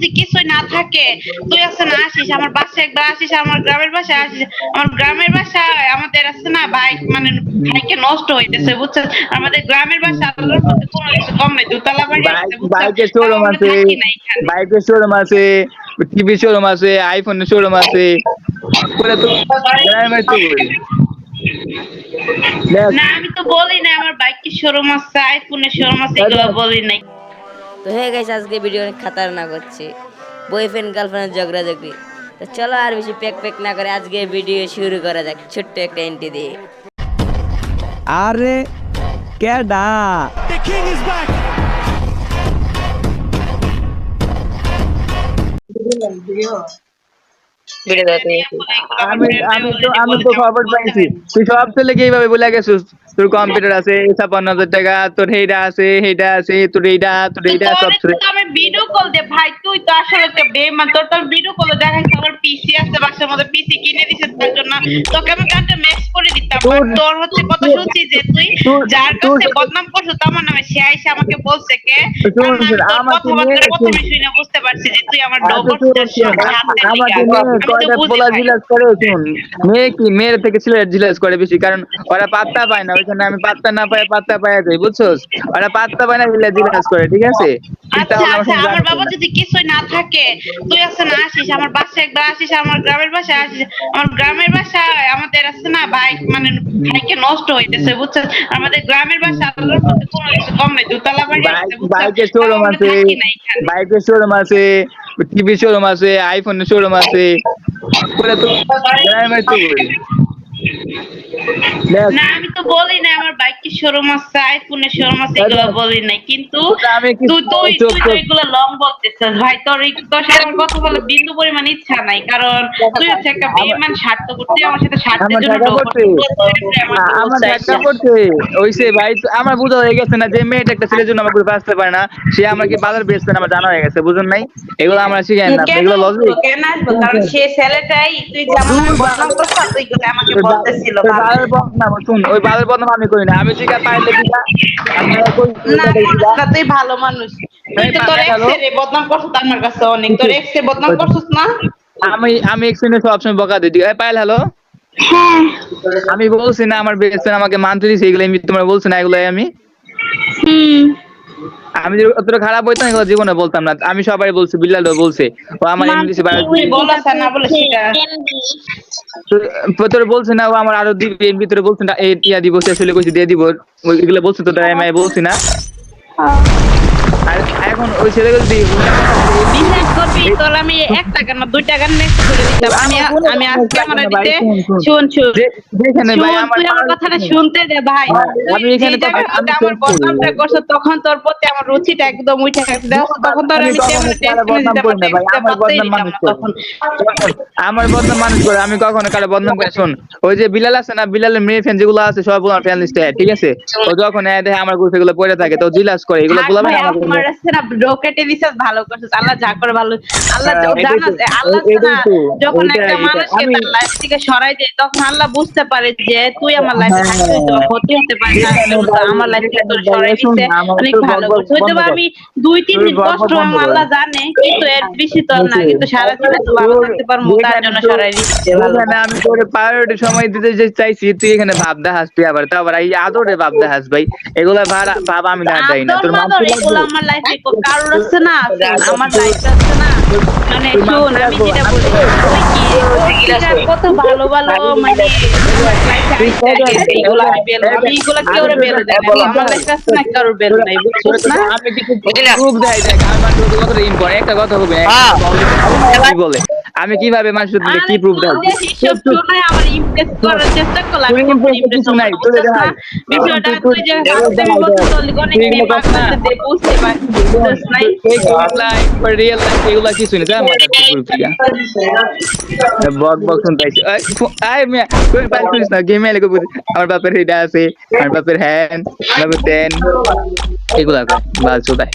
যদি কিছুই না থাকে তুই আছে না আসিস আমার বাসায় একবার আসিস আমার গ্রামের বাসায় আসিস আমার গ্রামের বাসায় আমাদের আছে না বাইক মানে ভাইকে নষ্ট হইতেছে বুঝছেন আমাদের গ্রামের বাসা আল্লাহর মধ্যে কোনো কিছু কম নাই দোতলা বাড়ি আছে বুঝছেন বাইকের তাও শোরুম আমরা আছে, থাকি না এখানে বাইকের শোরুম আছে, টিভি শোরুম আছে, আইফোনের শোরুম আছে। বলে তো গ্রামের তো বলি। দেখ, না আমি তো বলি না আমার বাইকের শোরুম আছে আইফোনের শোরুম আছে এগুলো বলি নাই তো হয়ে গেছে আজকে ভিডিও অনেক খাতারনাক হচ্ছে, বয়ফ্রেন্ড গার্লফ্রেন্ডের ঝগড়াঝগড়ি। তো চলো আর বেশি প্যাক প্যাক না করে আজকে ভিডিও শুরু করা যাক ছোট্ট একটা এন্ট্রি দিয়ে। আরে কেডা আমি তো খবর পাইছি তুই সব ছেলেকে এইভাবে বলে গেছিস তোর কম্পিউটার আছে ৫৬,০০০ টাকা, তোর হেইটা আছে হেইটা আছে, তোর এইটা সব তোরে তো আমি ভিডিও কল দে ভাই তুই তো আসলে একটা বেমান তোর তো ভিডিও কল দেখাইছ আমার পিসি আছে বাসার মধ্যে পিসি কিনে দিছে তার জন্য তোকে আমি গানটা ম্যাক্স করে দিতাম বাট তোর হচ্ছে কথা শুনছি যে তুই যার কাছে বদনাম করছিস আমার নামে সে আইসা আমাকে বলছে কে কথাবার্তা প্রথমে শুনে বুঝতে পারছি যে তুই আমার ডবল মেয়ের থেকে ছেলের জিজ্ঞেস করে বেশি, কারণ ওরা পাত্তা পায় না, ওইখানে আমি পাত্তা না পাই পাত্তা পাইয়া যাই বুঝছোস, ওরা পাত্তা পায় না জিজ্ঞেস করে, ঠিক আছে। আচ্ছা আচ্ছা আমার বাবা যদি কিছুই না থাকে তুই আছে না আসিস আমার বাসায় একবার আসিস আমার গ্রামের বাসায় আসিস আমার গ্রামের বাসায় আমাদের আছে না বাইক মানে ভাইকে নষ্ট হইতেছে বুঝছেন আমাদের গ্রামের বাসা আল্লাহর মধ্যে কোনো কিছু কম নাই দোতলা বাড়ি আছে বাইকের শোরুম আছে, বাইকের শোরুম আছে, টিভি শোরুম আছে, আইফোনের শোরুম আছে। বলে তো গ্রামের তো বলি। না আমি তো বলি না আমার বাইকের শোরুম আছে আইফোনের শোরুম আছে এগুলো বলি নাই কিন্তু তুই তো এগুলো লং বলতেছিস ভাই তোর সাথে আমার কথা বলে বিন্দু পরিমাণ ইচ্ছা নাই কারণ তুই হচ্ছে একটা বেঈমান স্বার্থ করতে আমার সাথে স্বার্থের জন্য আমার ঠাট্টা করতে ওইসে ভাই আমার বোঝা হয়ে গেছে না যে মেয়েটা একটা ছেলের জন্য আমার গ্রুপে আসতে পারে না, সে আমাকে বাজার বেচতে আমার জানা হয়ে গেছে, বুঝুন নাই এগুলো আমরা শিখাই না, এগুলো লজিক কেন আসবো কারণ সে ছেলেটাই তুই যেমন বদনাম করছিস তুই এগুলো আমাকে বলতেছিল ওই বাজার বদনাম আমি করি না, আমি শিখা পাইলে দিকা না তুই ভালো মানুষ তুই তো তোর এক্স এর বদনাম করছিস আমার কাছে অনেক তোর এক্স এর বদনাম করছিস না আমি এক্সেনে সবসময় বকা দিই। পাইল হ্যালো, আমি বলছি না আমার বেস্ট ফ্রেন্ড আমাকে মানতে দিছে এগুলো, আমি তোমার বলছি না এগুলো আমি যদি অতটা খারাপ হইতাম এগুলো জীবনে বলতাম না, আমি সবাই বলছি, বিল্লালও বলছে ও আমার ইংলিশে তোর বলছে না ও আমার আরো দিবে ভিতরে বলছে না এই টিয়া দিব সে আসলে কইছে দিয়ে দিব এগুলো বলছে তো তাই আমি বলছি না। আর এখন ওই ছেলেগুলো বিশ্বাস করবি তোর আমি 1 টাকা না 2 টাকার নেক্সট করে দিতাম আমি আজকে আমার দিতে শুন যেখানে ভাই তুই আমার কথাটা শুনতে দে ভাই আমি এখানে আমার বদনামটা করছ তখন তোর প্রতি আমার রুচিটা একদম উঠে গেছে তখন তোর আমি তেমন টেস্ট করে দিতাম আমার বদনাম মানুষ করে আমি কখনো কারো বদনাম করে শুন ওই যে বিলাল আছে না বিলালের মেয়ে ফ্যান যেগুলো আছে সব আমার ফ্যান লিস্টে ঠিক আছে, ও যখন দেখে আমার গ্রুপে এগুলো পড়ে থাকে তো জিজ্ঞাসা করে এগুলো বলা আমার রাস্তা রকেটে দিছস ভালো করছিস আল্লাহ যা করে ভালো আল্লাহ জানাস আল্লাহ যখন একটা মানুষকে তার লাইফ থেকে সরাই দেয় তখন আল্লাহ বুঝতে পারে যে তুই আমার লাইফে থাকছিস তো ক্ষতি হতে পারে না আমার লাইফ থেকে তোর সরাই দিতে অনেক ভালো করছিস হয়তো আমি 2-3 দিন কষ্ট আমার আল্লাহ জানে কিন্তু এর বেশি তো না কিন্তু সারা জীবন তো ভালো থাকতে পারবো তার জন্য সরাই দিতে ভালো আমি তোরে প্রায়োরিটি সময় দিতে যে চাইছি তুই এখানে ভাব দেখাস তুই আবার তো আবার এই আদরে ভাব দেখাস ভাই এগুলা ভাব আমি না দেই না তোর এগুলো আমার লাইফে কারোর আছে না আমার লাইফে আছে না মানে শুন আমি যেটা বলি কত ভালো ভালো মানে এগুলো আমি এগুলো কেউ বেরো দেয় আমার লাইফে আছে না কারোর বেরো নাই বুঝছিস না আমি কিছু প্রুফ দেই দেখ আমার তো কত ইম্পর্টেন্ট একটা কথা হবে কি বলে আমি কিভাবে মানুষের দিকে কি প্রুফ দেব সব শুনে আমার ইমপ্রেস করার চেষ্টা করলাম ইমপ্রেস নাই তুই দেখা বিষয়টা তুই যে আমি বলতে চলি অনেক মেয়ে পাগলাতে দে বুঝতে পারছিস নাই ফেক লাইফ বা রিয়েল লাইফ এগুলা কিছু না জানো প্রুফ দিয়া বক শুনতাইছি আই মিয়া কোন পাইছিস না গেমে লাগো আমার বাপের হেডা আছে আমার বাপের হ্যান্ড বাপের দেন এগুলা বাল চোদাই